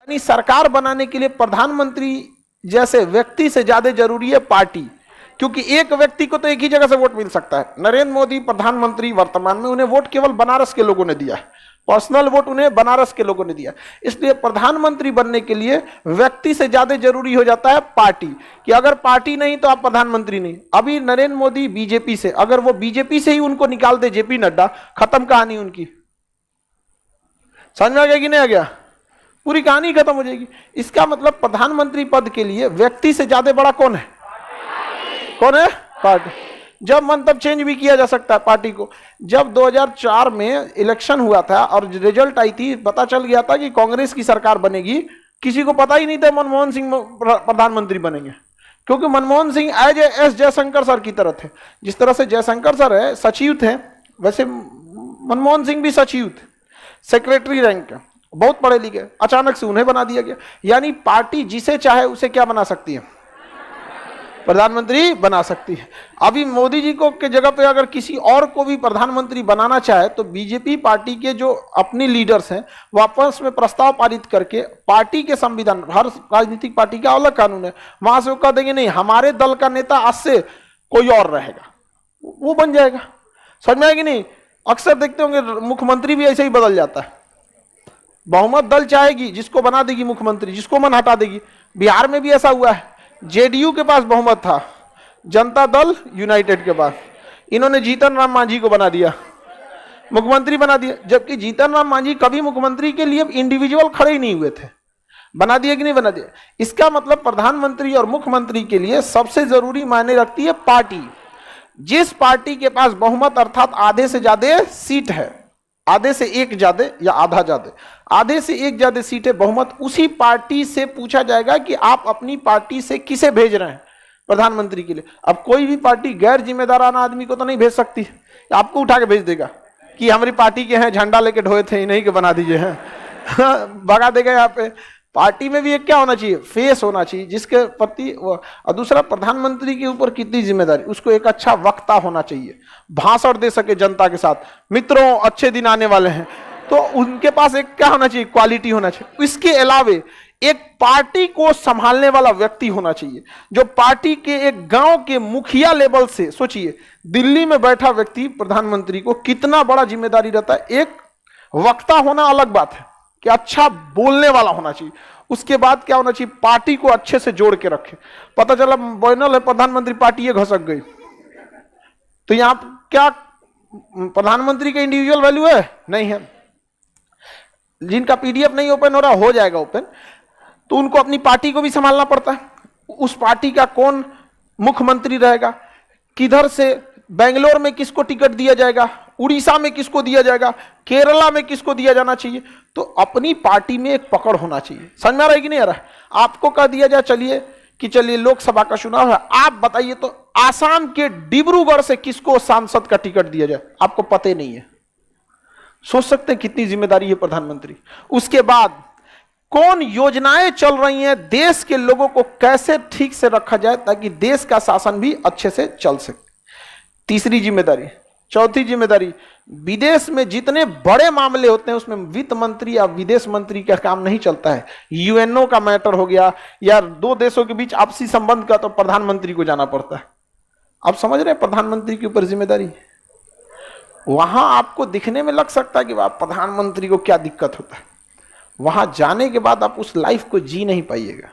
यानी सरकार बनाने के लिए प्रधानमंत्री जैसे व्यक्ति से ज्यादा जरूरी है पार्टी, क्योंकि एक व्यक्ति को तो एक ही जगह से वोट मिल सकता है। नरेंद्र मोदी प्रधानमंत्री वर्तमान में, उन्हें वोट केवल बनारस के लोगों ने दिया है, पर्सनल वोट उन्हें बनारस के लोगों ने दिया। इसलिए प्रधानमंत्री बनने के लिए व्यक्ति से ज्यादा जरूरी हो जाता है पार्टी, कि अगर पार्टी नहीं तो आप प्रधानमंत्री नहीं। अभी नरेंद्र मोदी बीजेपी से, अगर वो बीजेपी से ही उनको निकाल दे जेपी नड्डा, खत्म कहानी उनकी। समझ में आ गया कि नहीं आ गया? पूरी कहानी खत्म हो जाएगी। इसका मतलब प्रधानमंत्री पद के लिए व्यक्ति से ज्यादा बड़ा कौन है? कौन है? पार्टी। जब मन तब चेंज भी किया जा सकता है पार्टी को। जब 2004 में इलेक्शन हुआ था और रिजल्ट आई थी, पता चल गया था कि कांग्रेस की सरकार बनेगी, किसी को पता ही नहीं था मनमोहन सिंह प्रधानमंत्री बनेंगे, क्योंकि Manmohan Singh as S Jaishankar sir की तरह थे। जिस तरह से जयशंकर सर है सचिव थे, वैसे मनमोहन सिंह भी सचिव थे, सेक्रेटरी रैंक के, बहुत पढ़े लिखे। अचानक से उन्हें बना दिया गया। यानी पार्टी जिसे चाहे उसे क्या बना सकती है? प्रधानमंत्री बना सकती है। अभी मोदी जी को के जगह पे अगर किसी और को भी प्रधानमंत्री बनाना चाहे तो बीजेपी पार्टी के जो अपनी लीडर्स हैं वो आपस में प्रस्ताव पारित करके पार्टी के संविधान, हर राजनीतिक पार्टी का अलग कानून है, वहां से वो कह देंगे नहीं हमारे दल का नेता आज से कोई और रहेगा, वो बन जाएगा। समझ में आएगी नहीं? अक्सर देखते होंगे मुख्यमंत्री भी ऐसे ही बदल जाता है। बहुमत दल चाहेगी, जिसको बना देगी मुख्यमंत्री, जिसको मन हटा देगी। बिहार में भी ऐसा हुआ है, जेडीयू के पास बहुमत था, जनता दल यूनाइटेड के पास, इन्होंने जीतन राम मांझी को बना दिया, मुख्यमंत्री बना दिया, जबकि जीतन राम मांझी कभी मुख्यमंत्री के लिए इंडिविजुअल खड़े ही नहीं हुए थे। बना दिया कि नहीं बना दिया? इसका मतलब प्रधानमंत्री और मुख्यमंत्री के लिए सबसे जरूरी मायने रखती है पार्टी। जिस पार्टी के पास बहुमत अर्थात आधे से ज्यादा सीट है, आधे से एक ज्यादा या आधा ज्यादा, आधे से एक ज्यादा सीटें बहुमत, उसी पार्टी से पूछा जाएगा कि आप अपनी पार्टी से किसे भेज रहे हैं प्रधानमंत्री के लिए। अब कोई भी पार्टी गैर जिम्मेदाराना आदमी को तो नहीं भेज सकती, आपको उठा के भेज देगा कि हमारी पार्टी के हैं, झंडा लेके ढोए थे, इन्हीं के बना दीजिए हैं भगा देगा। यहाँ पे पार्टी में भी एक क्या होना चाहिए? फेस होना चाहिए जिसके प्रति, और दूसरा प्रधानमंत्री के ऊपर कितनी जिम्मेदारी, उसको एक अच्छा वक्ता होना चाहिए, भाषण दे सके जनता के साथ, मित्रों अच्छे दिन आने वाले हैं, तो उनके पास एक क्या होना चाहिए? क्वालिटी होना चाहिए। इसके अलावे एक पार्टी को संभालने वाला व्यक्ति होना चाहिए, जो पार्टी के एक गांव के मुखिया लेवल से, सोचिए दिल्ली में बैठा व्यक्ति प्रधानमंत्री को कितना बड़ा जिम्मेदारी रहता है। एक वक्ता होना अलग बात है कि अच्छा बोलने वाला होना चाहिए, उसके बाद क्या होना चाहिए? पार्टी को अच्छे से जोड़ के रखे। पता चला बैनल है प्रधानमंत्री पार्टी ये घसक गई, तो यहां क्या प्रधानमंत्री का इंडिविजुअल वैल्यू है? नहीं है। जिनका पीडीएफ नहीं ओपन हो रहा, हो जाएगा ओपन, तो उनको अपनी पार्टी को भी संभालना पड़ता है। उस पार्टी का कौन मुख्यमंत्री रहेगा, किधर से, बेंगलोर में किसको टिकट दिया जाएगा, उड़ीसा में किसको दिया जाएगा, केरला में किसको दिया जाना चाहिए, तो अपनी पार्टी में एक पकड़ होना चाहिए। समझ में आ रहा है कि नहीं आ रहा है? आपको कह दिया जाए चलिए लोकसभा का चुनाव है, आप बताइए तो आसाम के डिब्रूगढ़ से किसको सांसद का टिकट दिया जाए, आपको पता नहीं है। सोच सकते हैं कितनी जिम्मेदारी है प्रधानमंत्री। उसके बाद कौन योजनाएं चल रही हैं, देश के लोगों को कैसे ठीक से रखा जाए ताकि देश का शासन भी अच्छे से चल सके। तीसरी जिम्मेदारी, चौथी जिम्मेदारी, विदेश में जितने बड़े मामले होते हैं उसमें वित्त मंत्री या विदेश मंत्री का काम नहीं चलता है। यूएनओ का मैटर हो गया या दो देशों के बीच आपसी संबंध का, तो प्रधानमंत्री को जाना पड़ता है। आप समझ रहे हैं प्रधानमंत्री के ऊपर जिम्मेदारी। वहां आपको दिखने में लग सकता है कि वाह प्रधानमंत्री को क्या दिक्कत होता है, वहां जाने के बाद आप उस लाइफ को जी नहीं पाइएगा,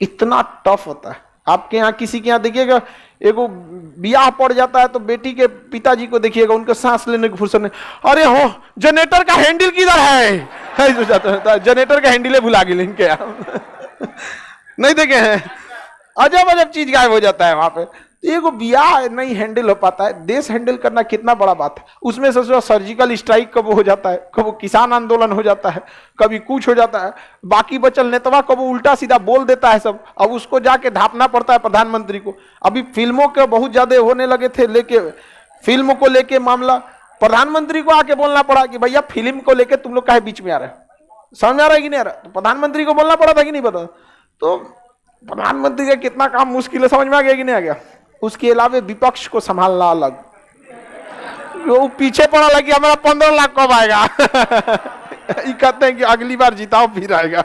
इतना टफ होता है। आपके यहाँ किसी के यहाँ देखिएगा, एगो ब्याह पड़ जाता है तो बेटी के पिताजी को देखिएगा, उनके सांस लेने की फुर्सत नहीं, अरे हो जनरेटर का हैंडल किधर है, जनरेटर का हैंडल भुला गए इनके यहाँ नहीं देखे हैं, अजब अजब चीज गायब हो जाता है वहां पे। एगो ब्याह नहीं हैंडल हो पाता है, देश हैंडल करना कितना बड़ा बात है। उसमें से सर्जिकल स्ट्राइक कब हो जाता है, कब किसान आंदोलन हो जाता है, कभी कुछ हो जाता है, बाकी बचल नेतवा कब उल्टा सीधा बोल देता है सब, अब उसको जाके ढापना पड़ता है प्रधानमंत्री को। अभी फिल्मों के बहुत ज्यादा होने लगे थे, लेके फिल्म को लेके मामला, प्रधानमंत्री को आके बोलना पड़ा कि भैया फिल्म को लेके तुम लोग काहे बीच में आ रहे हो, समझ आ रहा है कि नहीं आ रहा? तो प्रधानमंत्री को बोलना पड़ा था कि नहीं पता? तो प्रधानमंत्री का कितना काम मुश्किल है, समझ में आ गया कि नहीं आ गया? उसके अलावा विपक्ष को संभालना अलग, वो पीछे पड़ा लगा कि हमारा 15 लाख कब आएगा ये कहते हैं कि अगली बार जिताओ फिर आएगा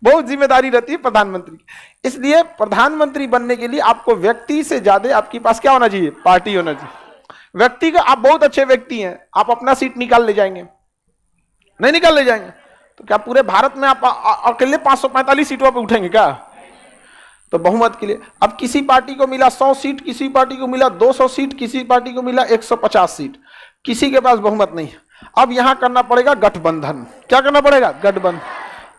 बहुत जिम्मेदारी रहती है प्रधानमंत्री की। इसलिए प्रधानमंत्री बनने के लिए आपको व्यक्ति से ज्यादा आपके पास क्या होना चाहिए, पार्टी होना चाहिए। व्यक्ति का आप बहुत अच्छे व्यक्ति हैं, आप अपना सीट निकाल ले जाएंगे, नहीं निकाल ले जाएंगे तो क्या पूरे भारत में आप अकेले 545 सीटों पर उठेंगे क्या? तो बहुमत के लिए अब किसी पार्टी को मिला 100 सीट, किसी पार्टी को मिला 200 सीट, किसी पार्टी को मिला 150 सीट, किसी के पास बहुमत नहीं। अब यहां करना पड़ेगा गठबंधन। क्या करना पड़ेगा? गठबंधन।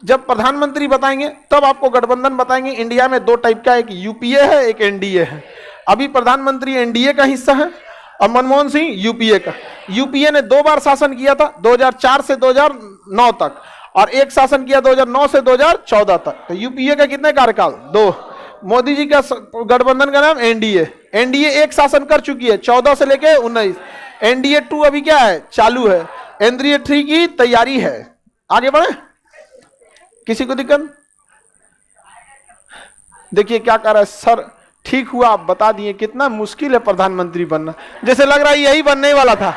जब प्रधानमंत्री बताएंगे तब आपको गठबंधन बताएंगे। इंडिया में 2 टाइप का, एक यूपीए है, एक एनडीए है। अभी प्रधानमंत्री एनडीए का हिस्सा है और मनमोहन सिंह यूपीए का। यूपीए ने 2 बार शासन किया था, 2004 से 2009 तक, और एक शासन किया 2009 से 2014 तक। तो यूपीए का कितने कार्यकाल? 2। मोदी जी का गठबंधन का नाम एनडीए। एनडीए एक शासन कर चुकी है 14 से लेके 19। एनडीए 2 अभी क्या है? चालू है। एनडीए 3 की तैयारी है। आगे बढ़े, किसी को दिक्कत? देखिए क्या कह रहा है सर, ठीक हुआ आप बता दिए, कितना मुश्किल है प्रधानमंत्री बनना, जैसे लग रहा है यही बनने वाला था।